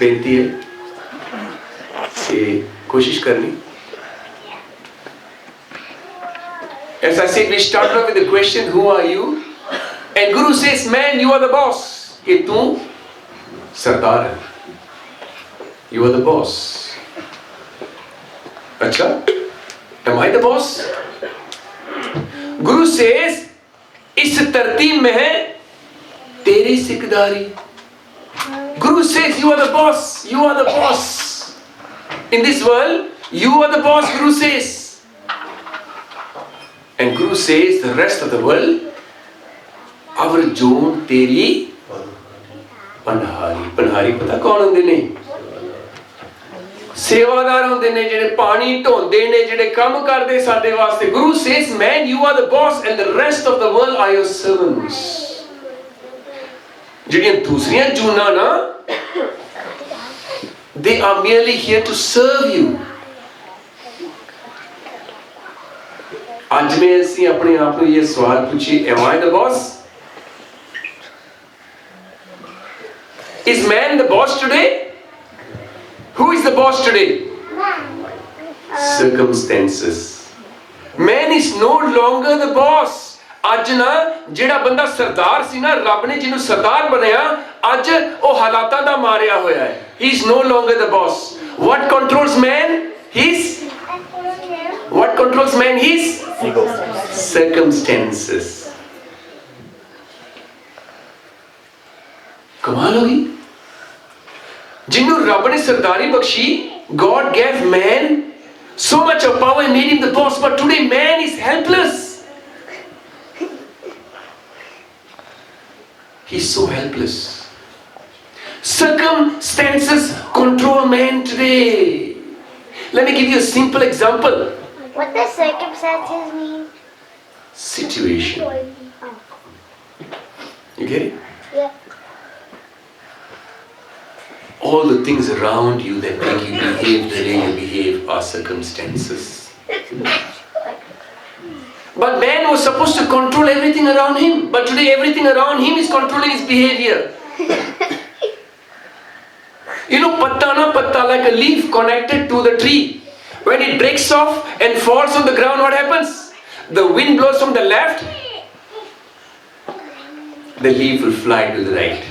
बेनती है कि कोशिश करनी. As I said, we start off with the question, who are you? And Guru says, man, you are the boss. कि तू सरदार है. You are the boss. अच्छा, am I the boss? Guru says, इस तरतीब में है तेरी सिकदारी. Guru says, you are the boss. You are the boss. In this world, you are the boss, Guru says. And Guru says, the rest of the world, our zone तेरी पनहारी. पनहारी पता कौन होंदे ने? सेवादार होंदे ने, जिहड़े पानी ढोंदे ने, जिहड़े काम करदे साडे वास्ते. Guru says, man, you are the boss and the rest of the world are your servants. जिहड़ियां दूसरियां जूना ना, they are merely here to serve you. आज में ऐसी अपने आप को ये सवाल पूछिए, am I the boss? Is man the boss today? Who is the boss today? Circumstances. Man is no longer the boss. आज ना ਜਿਹੜਾ ਬੰਦਾ ਸਰਦਾਰ ਸੀ ਨਾ, ਰੱਬ ਨੇ ਜਿਹਨੂੰ ਸਰਦਾਰ ਬਣਾਇਆ, ਅੱਜ ਉਹ ਹਾਲਾਤਾਂ ਦਾ ਮਾਰਿਆ ਹੋਇਆ ਹੈ. He is no longer the boss. What controls man? What controls man? His circumstances. कमाल होगी. जिन्हों रब ने सरदारी Bakshi, God gave man so much of power and made him the boss, but today man is helpless. He's so helpless. Circumstances control man today. Let me give you a simple example. What does circumstances mean? Situation. Oh. You get it? Yeah. All the things around you that make you behave the way you behave are circumstances. But man was supposed to control everything around him. But today everything around him is controlling his behavior. You know, patta na patta, like a leaf connected to the tree. When it breaks off and falls on the ground, what happens? The wind blows from the left, the leaf will fly to the right.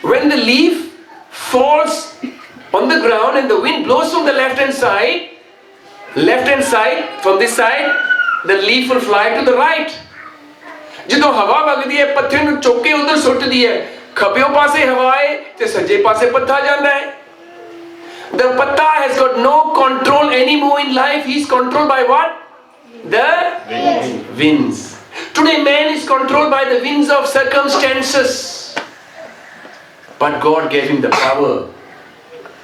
When the leaf falls on the ground and the wind blows from the left hand side, from this side, the leaf will fly to the right. ਜਦੋਂ ਹਵਾ ਵਗਦੀ ਹੈ, ਪੱਥੇ ਨੂੰ ਚੁੱਕ ਕੇ ਉਧਰ ਸੁੱਟਦੀ ਹੈ, ਖੱਬਿਓਂ ਪਾਸੇ ਹਵਾ ਹੈ ਤੇ ਸੱਜੇ ਪਾਸੇ ਪੱਤਾ ਜਾਂਦਾ ਹੈ. The patta has got no control anymore in life. He is controlled by what? The winds. Today man is controlled by the winds of circumstances. But God gave him the power.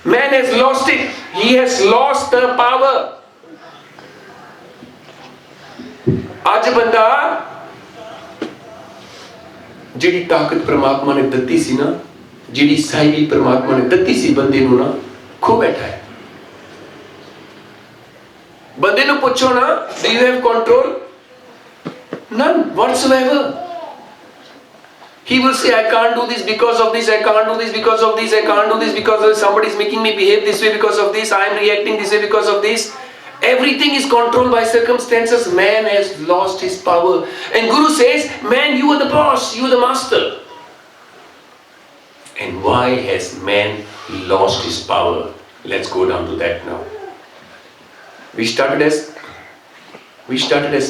Man has lost it. He has lost the power. आज बंदा जिहड़ी ताकत परमात्मा ने दत्ती सी ना, जिहड़ी साई परमात्मा ने दत्ती सी बंदे नूं ना, खो बैठा है. बंदे नूं पुछो ना, do you have control? None whatsoever. He will say, I can't do this because of this, I can't do this because of this, I can't do this because of this, somebody is making me behave this way because of this, I am reacting this way because of this. Everything is controlled by circumstances. Man has lost his power. And Guru says, man, you are the boss, you are the master. And why has man lost his power? Let's go down to that now. We started as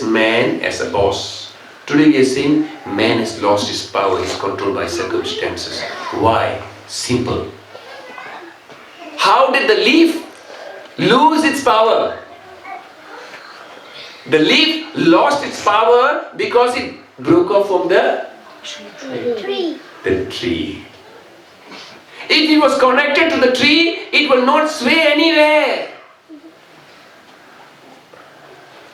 man as a boss. Today we are saying man has lost his power, he is controlled by circumstances. Why? Simple. How did the leaf lose its power? The leaf lost its power because it broke off from the Tree. The tree. If it was connected to the tree, it will not sway anywhere.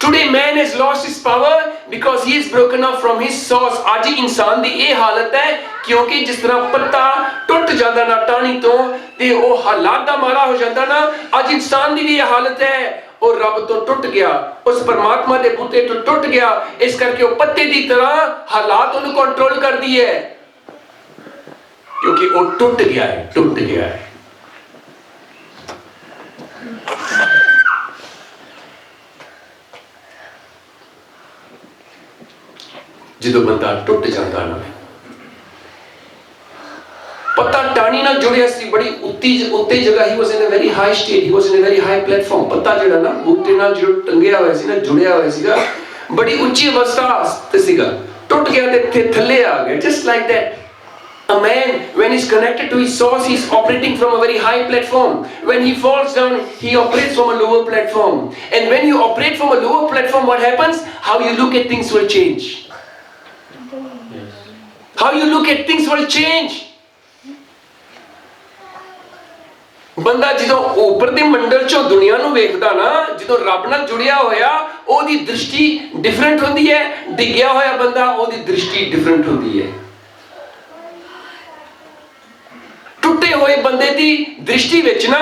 Today man has lost his power because he is broken off from his source. आज इंसान दी ये हालत है क्योंकि जिस तरह पत्ता टूट जाता ना टाणी तो ते वो हालात दा मारा हो जाता ना, आज इंसान दी भी ये हालत है और रब तो टूट गया, उस परमात्मा दे बूते तो टूट गया, इस करके वो पत्ते दी तरह हालात उन्हें कंट्रोल कर दिए क्योंकि क्योंकि वो टूट गया है। ਜਦੋਂ ਬੰਦਾ ਟੁੱਟ ਜਾਂਦਾ ਨਾ, ਪੱਤਾ ਟਾਣੀ ਨਾਲ ਜੁੜਿਆ ਸੀ, ਬੜੀ ਉੱਤੇ ਜਗ੍ਹਾ, he was in a very high state, he was in a very high platform. ਪੱਤਾ ਜਿਹੜਾ ਨਾ ਬੂਟੇ ਨਾਲ ਟੰਗਿਆ ਹੋਇਆ ਸੀ ਨਾ, ਜੁੜਿਆ ਹੋਇਆ ਸੀਗਾ, ਬੜੀ ਉੱਚੀ ਅਵਸਥਾ ਤੇ ਸੀਗਾ, ਟੁੱਟ ਗਿਆ ਤੇ ਇੱਥੇ ਥੱਲੇ ਆ ਗਿਆ। Just like that, a man, when he's connected to his source, he's operating from a very high platform. When he falls down, he operates from a lower platform. And when you operate from a lower platform, what happens? How you look at things will change. How you look at things will change. ਬੰਦਾ ਜਦੋਂ ਉੱਪਰ ਦੇ ਮੰਡਲ ਚੋਂ ਦੁਨੀਆ ਨੂੰ ਵੇਖਦਾ ਨਾ, ਜਦੋਂ ਰੱਬ ਨਾਲ ਜੁੜਿਆ ਹੋਇਆ, ਉਹਦੀ ਦ੍ਰਿਸ਼ਟੀ ਡਿਫਰੈਂਟ ਹੁੰਦੀ ਹੈ। ਡਿੱਗਿਆ ਹੋਇਆ ਬੰਦਾ, ਉਹਦੀ ਦ੍ਰਿਸ਼ਟੀ ਡਿਫਰੈਂਟ ਹੁੰਦੀ ਹੈ। ਟੁੱਟੇ ਹੋਏ ਬੰਦੇ ਦੀ ਦ੍ਰਿਸ਼ਟੀ ਵਿੱਚ ਨਾ,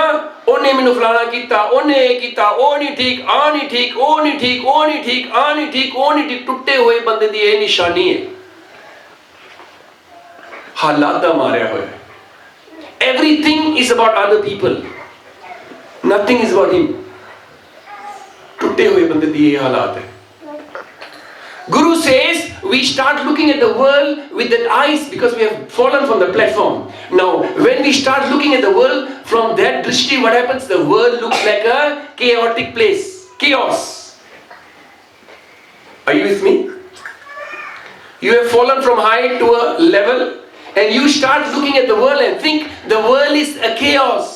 ਉਹਨੇ ਮੈਨੂੰ ਫਲਾਣਾ ਕੀਤਾ, ਉਹਨੇ ਇਹ ਕੀਤਾ, ਉਹ ਨਹੀਂ ਠੀਕ, ਆ ਨਹੀਂ ਠੀਕ, ਉਹ ਨਹੀਂ ਠੀਕ, ਉਹ ਨਹੀਂ ਠੀਕ, ਆ ਨਹੀਂ ਠੀਕ, ਉਹ ਨਹੀਂ ਠੀਕ। ਟੁੱਟੇ ਹੋਏ ਬੰਦੇ ਦੀ ਇਹ ਨਿਸ਼ਾਨੀ ਹੈ, ਹਾਲਾਤ ਦਾ ਮਾਰਿਆ ਹੋਇਆ। Everything is about other people, nothing is about him. ਟੁੱਟੇ ਹੋਏ ਬੰਦੇ ਦੀ ਇਹ ਹਾਲਾਤ ਹੈ। Guru says we start looking at the world with that eyes because we have fallen from the platform. Now, when we start looking at the world from that drishti, what happens? The world looks like a chaotic place, chaos. Are you with me? You have fallen from high to a level, and you start looking at the world and think the world is a chaos.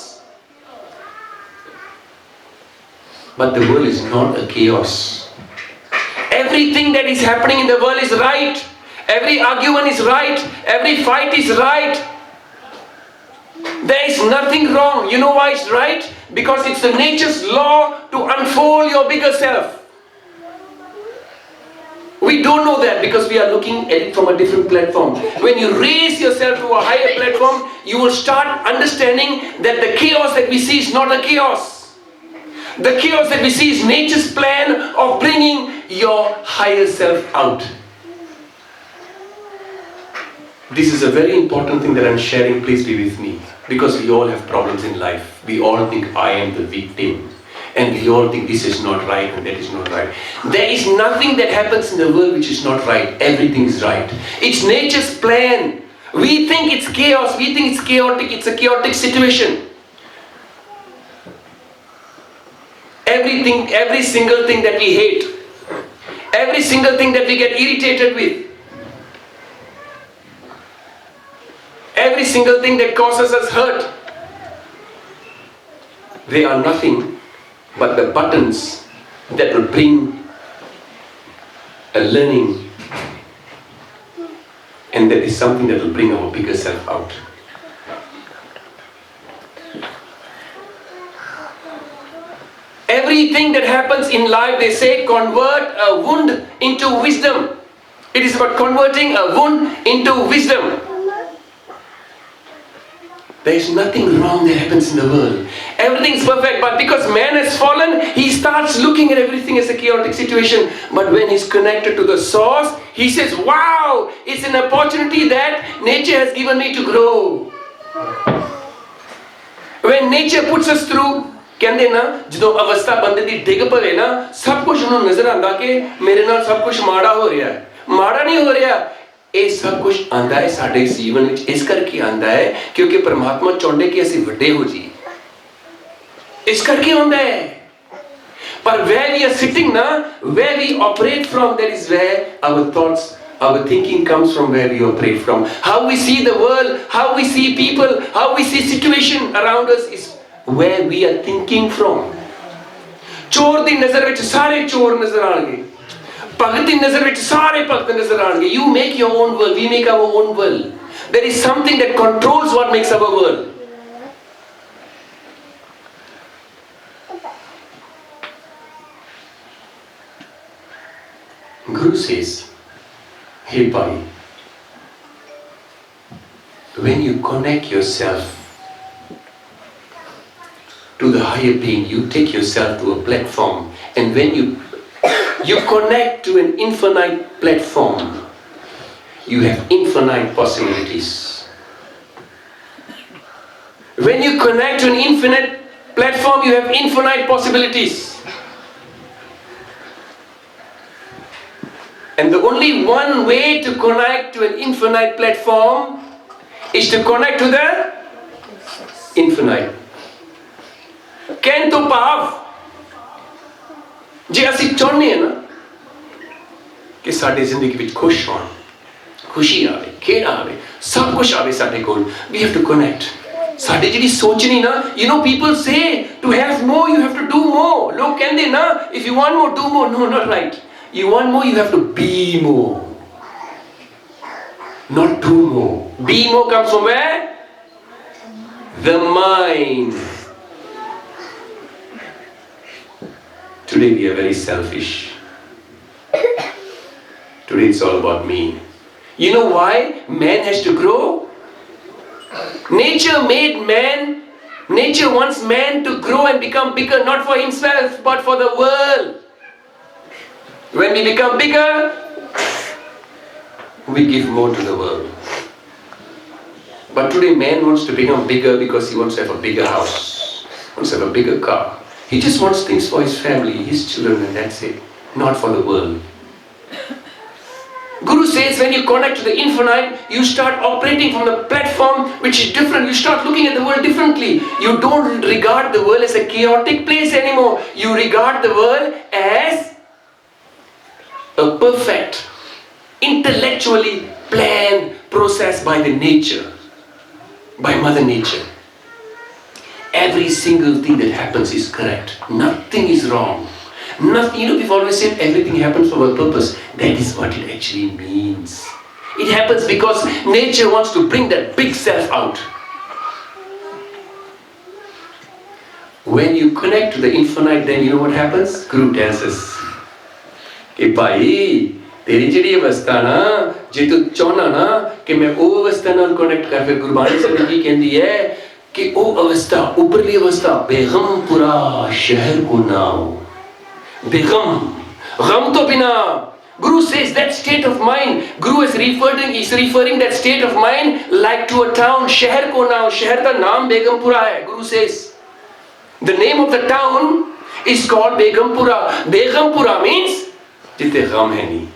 But the world is not a chaos. Everything that is happening in the world is right. Every argument is right. Every fight is right. There is nothing wrong. You know why it's right? Because it's the nature's law to unfold your bigger self. We don't know that because we are looking at it from a different platform. When you raise yourself to a higher platform, you will start understanding that the chaos that we see is not a chaos. The chaos that we see is nature's plan of bringing your higher self out. This is a very important thing that I'm sharing. Please be with me. Because we all have problems in life. We all think I am the victim. And we all think this is not right and that is not right. There is nothing that happens in the world which is not right. Everything is right. It's nature's plan. We think it's chaos. We think it's chaotic. It's a chaotic situation. Everything, every single thing that we hate, every single thing that we get irritated with, every single thing that causes us hurt, they are nothing but the buttons that will bring a learning, and that is something that will bring our bigger self out. Everything that happens in life, they say, convert a wound into wisdom. It is about converting a wound into wisdom. There is nothing wrong that happens in the world. Everything is perfect, but because man has fallen, he starts looking at everything as a chaotic situation. But when he's connected to the source, he says, wow, it's an opportunity that nature has given me to grow. When nature puts us through, ਕਹਿੰਦੇ ਨਾ, ਜਦੋਂ ਅਵਸਥਾ ਬੰਦੇ ਦੀ ਡਿੱਗ ਪਵੇ ਨਾ, ਸਭ ਕੁਝ ਉਹਨੂੰ ਨਜ਼ਰ ਆਉਂਦਾ ਕਿ ਮੇਰੇ ਨਾਲ ਸਭ ਕੁਝ ਮਾੜਾ ਹੋ ਰਿਹਾ ਹੈ। ਮਾੜਾ ਨਹੀਂ ਹੋ ਰਿਹਾ, ਇਹ ਸਭ ਕੁਝ ਆਉਂਦਾ ਹੈ ਸਾਡੇ ਜੀਵਨ ਵਿੱਚ ਇਸ ਕਰਕੇ ਆਉਂਦਾ ਹੈ ਕਿਉਂਕਿ ਪਰਮਾਤਮਾ ਚਾਹੁੰਦੇ ਕਿ ਅਸੀਂ ਵੱਡੇ ਹੋ ਜਾਈਏ, ਇਸ ਕਰਕੇ ਆਉਂਦਾ ਹੈ। ਪਰ where we are sitting ਨਾ, where we operate from, that is where our thoughts, our thinking comes from, where we operate from. How we see the world, how we see people, how we see situation around us is where we are thinking from. ਚੋਰ ਦੀ ਨਜ਼ਰ ਵਿੱਚ ਸਾਰੇ ਚੋਰ ਨਜ਼ਰ ਆਣਗੇ, ਭਗਤ ਦੀ ਨਜ਼ਰ ਵਿੱਚ ਸਾਰੇ ਭਗਤ ਨਜ਼ਰ ਆਣਗੇ. You make your own world, we make our own world. There is something that controls what makes our world. Guru says, hey Pai, when you connect yourself to the higher being, you take yourself to a platform, and when you connect to an infinite platform, you have infinite possibilities. connect to an infinite platform, you have infinite possibilities. And the only one way to connect to an infinite platform is to connect to the infinite. Can to pav. ਜੇ ਅਸੀਂ ਚਾਹੁੰਦੇ ਹਾਂ ਨਾ ਕਿ ਸਾਡੀ ਜ਼ਿੰਦਗੀ ਵਿੱਚ ਖੁਸ਼ ਹੋਣ, ਖੁਸ਼ੀ ਆਵੇ, ਖੇੜਾ ਆਵੇ, ਸਭ ਕੁਝ ਆਵੇ ਸਾਡੇ ਕੋਲ, we have to connect. ਸਾਡੀ ਜਿਹੜੀ ਸੋਚਣੀ ਨਾ, you know, people say to have more you have to do more. ਲੋਕ ਕਹਿੰਦੇ ਨਾ, if you want more do more. No, not right. You want more, you have to be more, not do more. Be more comes from where? The mind. Today we are very selfish. Today it's all about me. You know why man has to grow? Nature made man. Nature wants man to grow and become bigger, not for himself, but for the world. When we become bigger, we give more to the world. But today man wants to become bigger because he wants to have a bigger house, wants to have a bigger car. He just wants things for his family, his children, and that's it, not for the world. Guru says when you connect to the infinite, you start operating from the platform which is different. You start looking at the world differently. You don't regard the world as a chaotic place anymore. You regard the world as a perfect, intellectually planned process by the nature, by Mother Nature. Every single thing that happens is correct. Nothing is wrong. Nothing, you know, we've always said everything happens for a purpose. That is what it actually means. It happens because nature wants to bring that big self out. When you connect to the infinite, then you know what happens? Guru tells us, कि भाई तेरी ਜਿਹੜੀ ਅਵਸਥਾ ਨਾ, ਜੇ ਤੂੰ ਚਾਹਨਾ ਨਾ ਕਿ ਮੈਂ ਉਹ ਅਵਸਥਾ ਨਾਲ ਕਨੈਕਟ ਕਰ, ਫਿਰ ਗੁਰਬਾਣੀ ਸਾਹਿਬ ਕੀ ਕਹਿੰਦੀ ਹੈ कि ओ अवस्था, ऊपरली अवस्था, बेगमपुरा शहर को नाओ. बेगम, गम तो बिना. Guru says that state of mind, Guru is referring that state of mind like to a town. शहर को नाओ, शहर का नाम बेगमपुरा है. Guru says the name of the town is called Begumpura. Begumpura means जिते गम है नहीं.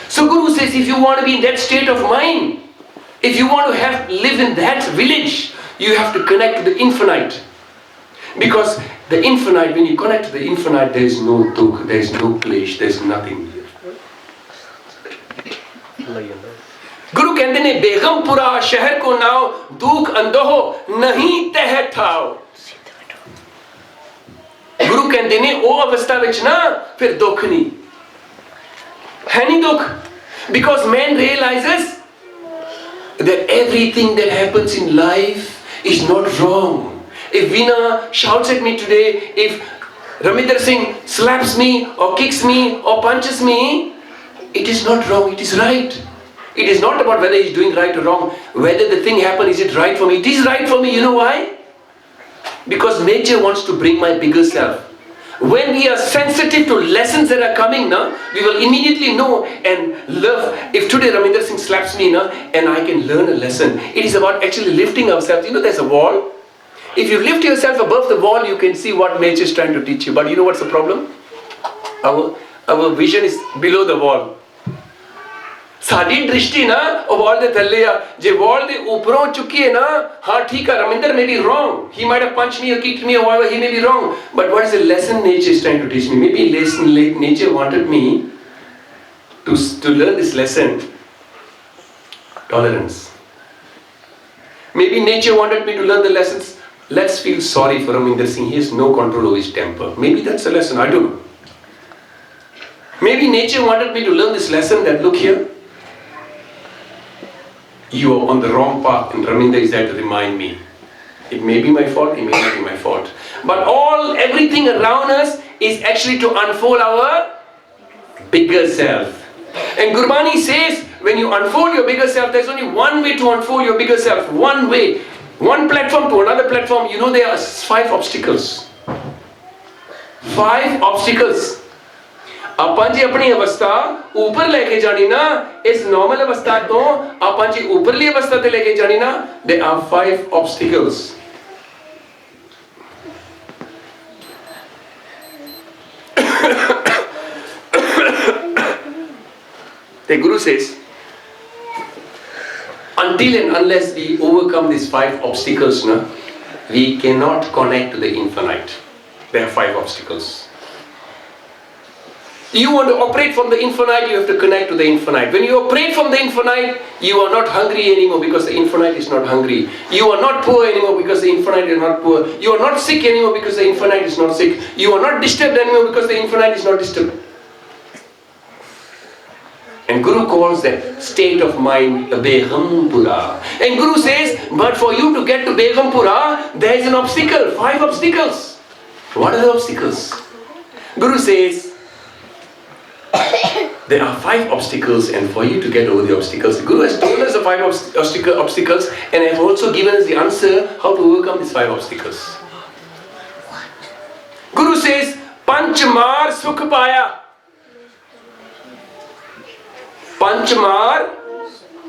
So Guru says if you want to be in that state of mind, if you want to live in that village, you have to connect to the infinite. Because the infinite, when you connect to the infinite, there is no dukh, there is no klesh, there is nothing. Guru कहते ने बेगमपुरा शहर को नाओ, दुख अंदोहो नहीं तह ठाओ. गुरु कहते ने ओ अवस्था विच ना फिर दुख नहीं है, नहीं दुख. Because man realizes that everything that happens in life is not wrong. If Veena shouts at me today, if Raminder Singh slaps me or kicks me or punches me, it is not wrong, it is right. It is not about whether he is doing right or wrong. Whether the thing happened, is it right for me? It is right for me. You know why? Because nature wants to bring my bigger self. When we are sensitive to lessons that are coming now, we will immediately know and love. If today Raminder Singh slaps me now and I can learn a lesson, it is about actually lifting ourselves. You know, there's a wall. If you lift yourself above the wall, you can see what nature is trying to teach you. But you know what's the problem? Our vision is below the wall. Sari दृष्टि ना और wall दे थल्ले आ, जे wall दे ऊपरों चुकी है ना, हाँ ठीक है, Raminder may be wrong. He might have punched me or kicked me or whatever, he may be wrong. But what is the lesson nature is trying to teach me? Maybe nature wanted me to learn this lesson. Tolerance. Maybe nature wanted me to learn the lessons. Let's feel sorry for Raminder Singh. He has no control over his temper. Maybe that's a lesson, I don't know. Maybe nature wanted me to learn this lesson that look here, you are on the wrong path and Raminder is there to remind me. It may be my fault, it may not be my fault. But everything around us is actually to unfold our bigger self. And Gurbani says, when you unfold your bigger self, there's only one way to unfold your bigger self. One way. One platform to another platform. You know there are 5 obstacles. 5 obstacles. ਆਪਾਂ ਜੀ ਆਪਣੀ ਅਵਸਥਾ ਉੱਪਰ ਲੈ ਕੇ ਜਾਣੀ ਨਾ, ਇਸ normal ਅਵਸਥਾ ਤੋਂ ਆਪਾਂ ਜੀ ਉੱਪਰਲੀ ਅਵਸਥਾ ਤੇ ਲੈ ਕੇ ਜਾਣੀ ਨਾ, there are 5 obstacles. The Guru says, until and unless we overcome these 5 obstacles, we cannot connect to the infinite. There are 5 obstacles. You want to operate from the infinite, you have to connect to the infinite. When you operate from the infinite, you are not hungry anymore because the infinite is not hungry. You are not poor anymore because the infinite is not poor. You are not sick anymore because the infinite is not sick. You are not disturbed anymore because the infinite is not disturbed. And Guru calls that state of mind Begampura. And Guru says, but for you to get to Begampura, there is an obstacle, 5 obstacles. What are the obstacles? Guru says, there are 5 obstacles, and for you to get over the obstacles, the Guru has told us the 5 obstacles, and have also given us the answer how to overcome these 5 obstacles. Guru says, Panchmar Sukh Paya. Panchmar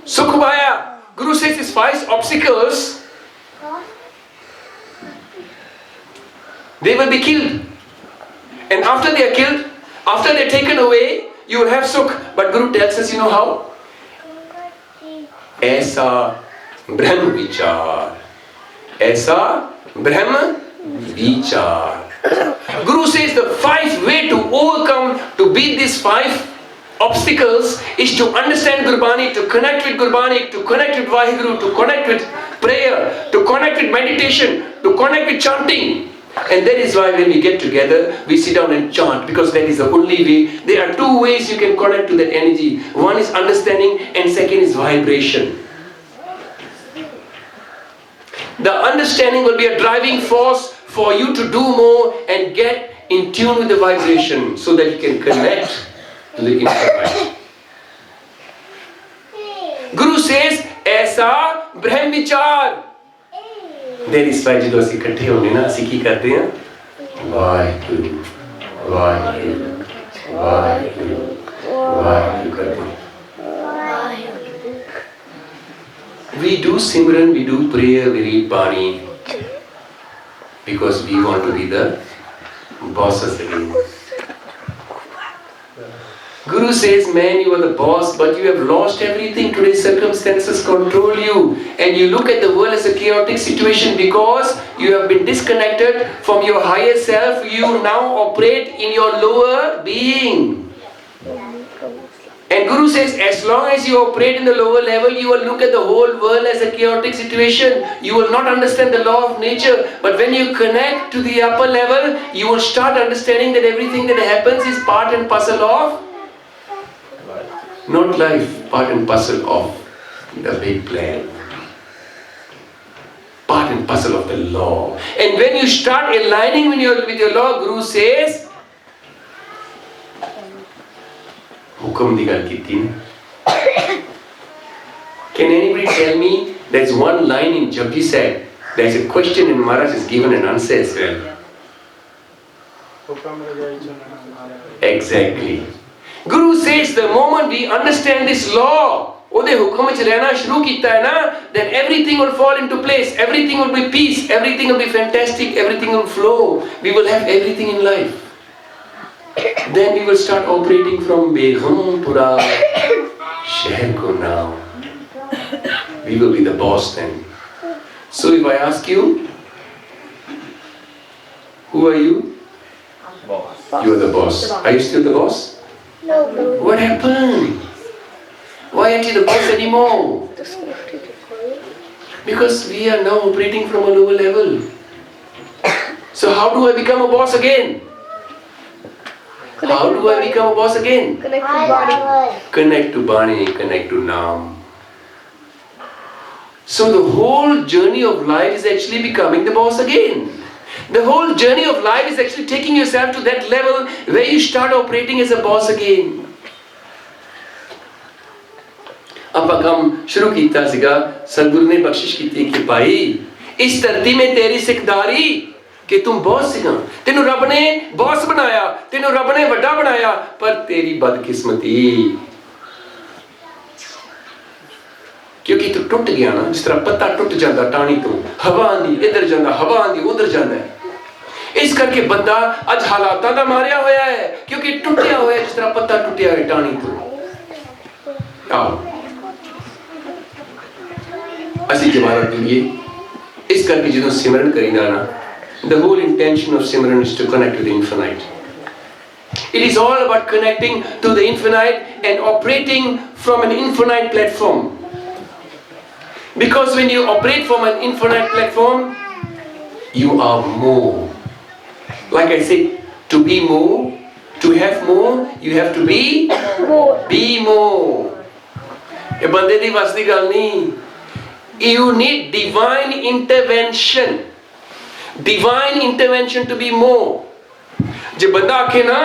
Sukh Paya. Guru says these 5 obstacles, they will be killed. And after they are killed, after they are taken away, you will have sukh. But Guru tells us, you know how? Aisa Brahm Vichar. Aisa Brahm Vichar. Guru says the 5 way to overcome, to beat these 5 obstacles is to understand Gurbani, to connect with Gurbani, to connect with Vaheguru, to connect with prayer, to connect with meditation, to connect with chanting. And that is why when we get together, we sit down and chant, because that is the only way. There are 2 ways you can connect to that energy. One is understanding, and second is vibration. The understanding will be a driving force for you to do more and get in tune with the vibration, so that you can connect to the infinite. Guru says, Aisa Brahm Vichar. There is why ਜਦੋਂ ਅਸੀਂ ਇਕੱਠੇ ਹੋਣੇ ਨਾ, ਅਸੀਂ ਕੀ ਕਰਦੇ ਹਾਂ? ਵਾਹਿਗੁਰੂ ਵਾਹਿਗੁਰੂ ਵਾਹਿਗੁਰੂ ਵਾਹਿਗੁਰੂ ਕਰਦੇ ਹਾਂ. We do Simran, we do prayer, we read Bani, because we want to be the bosses again. Guru says, man, you are the boss, but you have lost everything. Today's circumstances control you. And you look at the world as a chaotic situation because you have been disconnected from your higher self. You now operate in your lower being. And Guru says, as long as you operate in the lower level, you will look at the whole world as a chaotic situation. You will not understand the law of nature. But when you connect to the upper level, you will start understanding that everything that happens is part and parcel of not life, part and parcel of the big plan. Part and parcel of the law. And when you start aligning with your law, Guru says, Hukum di gal kiti na. Can anybody tell me, there's one line in Japji said, there's a question and Maharaj has given an answer as well. Exactly. Guru says the moment we understand this law, ਉਹਦੇ ਹੁਕਮ ਵਿੱਚ ਰਹਿਣਾ ਸ਼ੁਰੂ ਕੀਤਾ ਹੈ ਨਾ, then everything will fall into place, everything will be peace, everything will be fantastic, everything will flow, we will have everything in life. Then we will start operating from Begampura, Sheher ko now. We will be the boss then. So if I ask you, who are you? Boss. You are the boss. Are you still the boss? No. What happened? Why aren't you the boss anymore? Because we are now operating from a lower level. So how do I become a boss again? How do I become a boss again? Connect to body. Connect to Bani, connect to Nam. So the whole journey of life is actually becoming the boss again. The whole journey of life is actually taking yourself to that level where you start operating as a boss again. ਆਪਾਂ ਕੰਮ ਸ਼ੁਰੂ ਕੀਤਾ ਸੀਗਾ, ਸਤਿਗੁਰੂ ਨੇ ਬਖਸ਼ਿਸ਼ ਕੀਤੀ ਕਿ ਭਾਈ ਇਸ ਧਰਤੀ ਮੇਂ ਤੇਰੀ ਸਿੱਖਦਾਰੀ ਕਿ ਤੂੰ ਬੌਸ ਸੀਗਾ, ਤੈਨੂੰ ਰੱਬ ਨੇ ਬੌਸ ਬਣਾਇਆ, ਤੈਨੂੰ ਰੱਬ ਨੇ ਵੱਡਾ ਬਣਾਇਆ, ਪਰ ਤੇਰੀ ਬਦਕਿਸਮਤੀ ਕਿਉਂਕਿ ਤੂੰ ਟੁੱਟ ਗਿਆ ਨਾ, ਜਿਸ ਤਰ੍ਹਾਂ ਪੱਤਾ ਟੁੱਟ ਜਾਂਦਾ ਟਾਹਣੀ ਤੋਂ, ਹਵਾ ਆਂਦੀ ਇੱਧਰ ਜਾਂਦਾ, ਹਵਾ ਆਂਦੀ ਉੱਧਰ ਜਾਂਦਾ ਹੈ. इस करके बंदा अज हालातां दा मारिया होया है, क्योंकि टुटिया होया जिस तरह पत्ता टुटिया है टाणी तो। आओ असी जवाब दिए इस करके जो सिमरन करीदा ना, the whole intention of Simran is to connect to the infinite. It is all about connecting to the infinite and operating from an infinite platform. Because when you operate from an infinite platform, you are more. Like I said, to be more, to have more, you have to be more. ये बंदे दी बस दी गल नहीं. You need divine intervention. Divine intervention to be more. जे बंदा आखे ना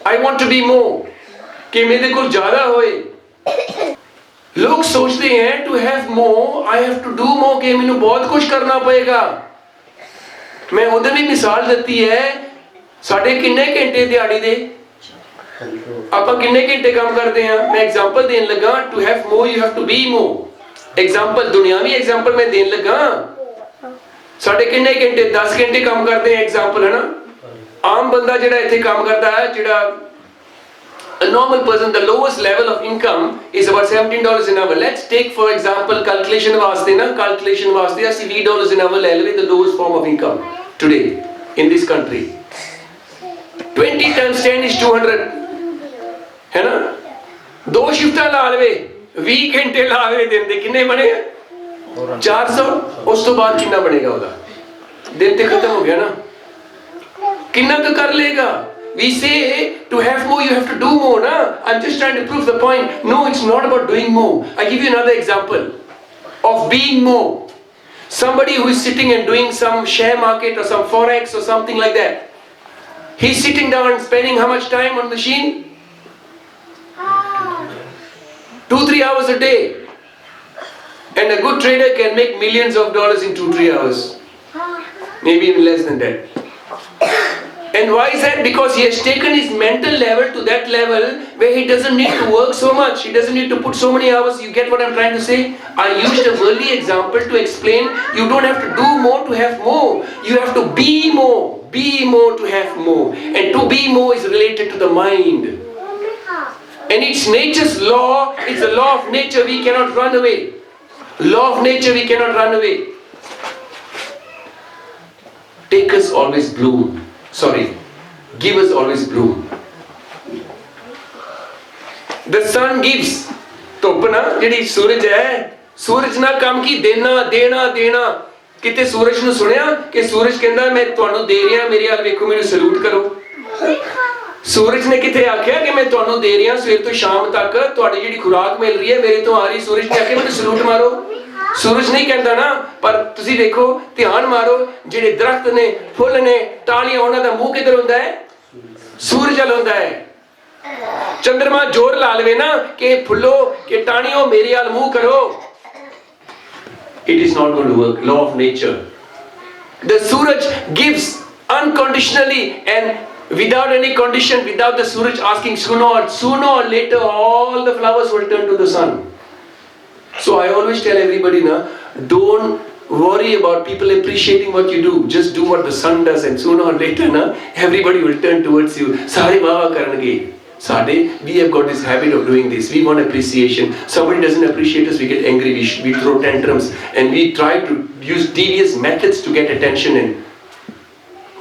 I want to be more, कि मेरे को ज्यादा होए. लोग सोचते हैं to have more, I have to do more, कि मैंने बहुत कुछ करना पड़ेगा. मैं उधर भी मिसाल देती है, साढ़े किन्ने घंटे दिहाड़ी दे आप किन्ने घंटे काम करते हैं. मैं एग्जांपल देने लगा, to have more you have to be more. Example दुनियावी एग्जांपल मैं देने लगा, साढ़े किन्ने घंटे 10 घंटे काम करते हैं. एग्जांपल है ना, आम बंदा जिहड़ा इत्थे काम करता है, जिहड़ा a normal person, the lowest level of income is about $17 an hour. Let's take for example calculation वास्ते ना, calculation वास्ते ਅਸੀਂ $20 an hour ले लेवे, the lowest form of income today in this country. 20 times 10 is 200, है ना. दो शिफ्टां ला लेवे, 20 घंटे ला लेवे दिन दे, किन्ने बने 400. उस तो बाद कितना बनेगा ਉਹਦਾ, दिन ते खत्म हो गया ना. कितना का कर लेगा. We say to have more you have to do more, na? I'm just trying to prove the point. No, it's not about doing more. I give you another example of being more. Somebody who is sitting and doing some share market or some forex or something like that. He's sitting down and spending how much time on the machine? 2-3 hours a day. And a good trader can make millions of dollars in 2-3 hours. Maybe even less than that. And why is that? Because he has taken his mental level to that level where he doesn't need to work so much. He doesn't need to put so many hours. You get what I'm trying to say? I used a worldly example to explain you don't have to do more to have more. You have to be more. Be more to have more. And to be more is related to the mind. And it's nature's law. It's the law of nature. We cannot run away. Law of nature, we cannot run away. Take us always bloom. Sorry, give us always bloom. The sun gives. ਧੁੱਪ ਨਾ ਜਿਹੜੀ ਸੂਰਜ ਹੈ, ਸੂਰਜ ਨਾ ਕੰਮ ਕੀ ਦੇਣਾ ਦੇਣਾ ਦੇਣਾ. ਕਿਤੇ ਸੂਰਜ ਨੂੰ ਸੁਣਿਆ ਕਿ ਸੂਰਜ ਕਹਿੰਦਾ ਮੈਂ ਤੁਹਾਨੂੰ ਦੇ ਰਿਹਾ, ਮੇਰੇ ਵੱਲ ਵੇਖੋ, ਮੈਨੂੰ ਸਲੂਟ ਕਰੋ. ਸੂਰਜ ਨੇ ਕਿਤੇ ਆਖਿਆ ਕਿ ਮੈਂ ਤੁਹਾਨੂੰ ਦੇ ਰਿਹਾ ਸਵੇਰ ਤੋਂ ਸ਼ਾਮ ਤੱਕ, ਤੁਹਾਡੀ ਜਿਹੜੀ ਖੁਰਾਕ ਮਿਲ ਰਹੀ ਹੈ ਮੇਰੇ ਤੋਂ ਆ ਰਹੀ. ਸੂਰਜ ਨੇ ਆਖਿਆ ਮੈਨੂੰ ਸਲੂਟ ਮਾਰੋ. सूरज नहीं कहता ना. पर तुसी देखो, ध्यान मारो, जेडे दरख्त ने, फुल ने, टालियां, उन्हां दा मुंह किधर हुंदा है? सूरज अल हुंदा है. चंद्रमा जोर ला लवे ना कि फुल्लो कि टाणियों मेरे अल मुंह करो. It is not going to work. Law of nature. The Suraj gives unconditionally and without any condition, without the Suraj asking. Sooner or later all the flowers will turn to the sun. So I always tell everybody na, don't worry about people appreciating what you do. Just do what the sun does, and sooner or later na, everybody will turn towards you. Sare wawa karange. Sade, we have got this habit of doing this. We want appreciation. Somebody doesn't appreciate us, we get angry, we throw tantrums, and we try to use devious methods to get attention.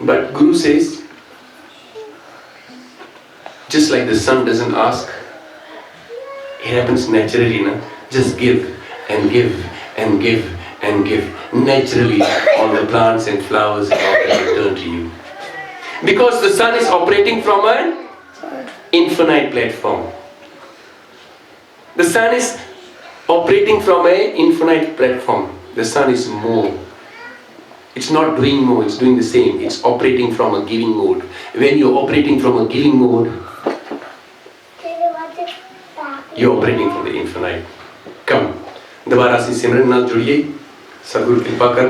But Guru says, just like the sun doesn't ask, it happens naturally na. Just give and give and give and give. Naturally, all the plants and flowers and all that will turn to you. Because the sun is operating from an infinite platform. The sun is operating from an infinite platform. The sun is more. It's not doing more, it's doing the same. It's operating from a giving mode. When you're operating from a giving mode, you're operating from the infinite. कम दोबारा से सिमरन नाल जुड़िए. सतगुरु कृपा कर.